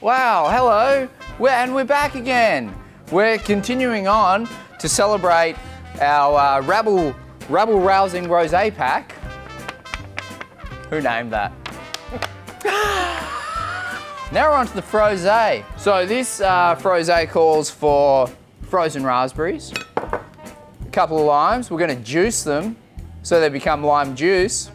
Wow, hello. We're back again. We're continuing on to celebrate our Rabble Rousing Rosé pack. Who named that? Now we're on to the Frose. So this Frose calls for frozen raspberries, a couple of limes. We're going to juice them so they become lime juice.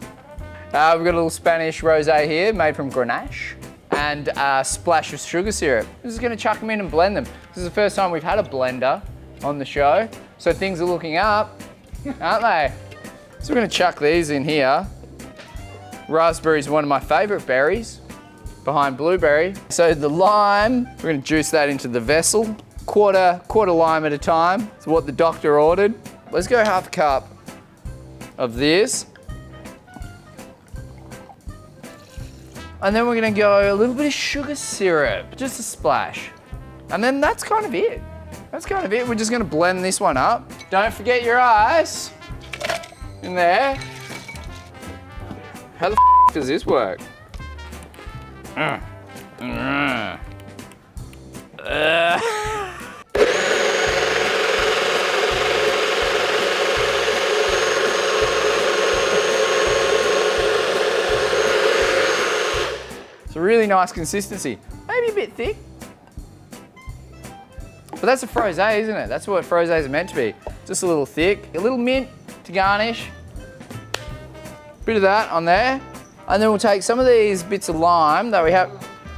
We've got a little Spanish rosé here made from Grenache and a splash of sugar syrup. This is going to chuck them in and blend them. This is the first time we've had a blender on the show, so things are looking up, aren't they? So we're going to chuck these in here. Raspberry is one of my favourite berries, behind blueberry. So the lime, we're going to juice that into the vessel. Quarter lime at a time. It's what the doctor ordered. Let's go half a cup of this. And then we're gonna go a little bit of sugar syrup, just a splash. And then that's kind of it. That's kind of it. We're just gonna blend this one up. Don't forget your ice in there. How the f does this work? It's a really nice consistency. Maybe a bit thick. But that's a frosé, isn't it? That's what frosés are meant to be. Just a little thick. A little mint to garnish. Bit of that on there. And then we'll take some of these bits of lime that we have.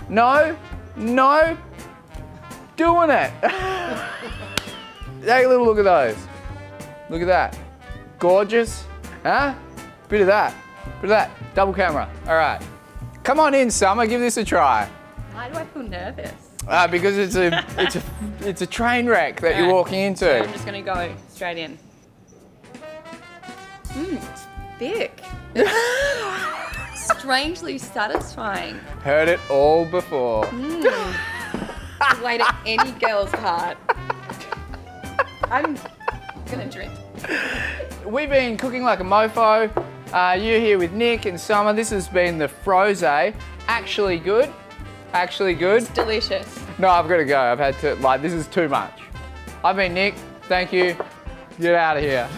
No, doing it. Take a little look at those. Look at that. Gorgeous, huh? Bit of that, double camera. All right. Come on in, Summer, give this a try. Why do I feel nervous? Because it's a train wreck that you're walking into. I'm just gonna go straight in. It's thick. Strangely satisfying. Heard it all before. Way to any girl's heart. I'm gonna drink. We've been cooking like a mofo. You're here with Nick and Summer. This has been the Frose. Actually good. It's delicious. No, I've got to go. I've had to, this is too much. I've been Nick. Thank you. Get out of here.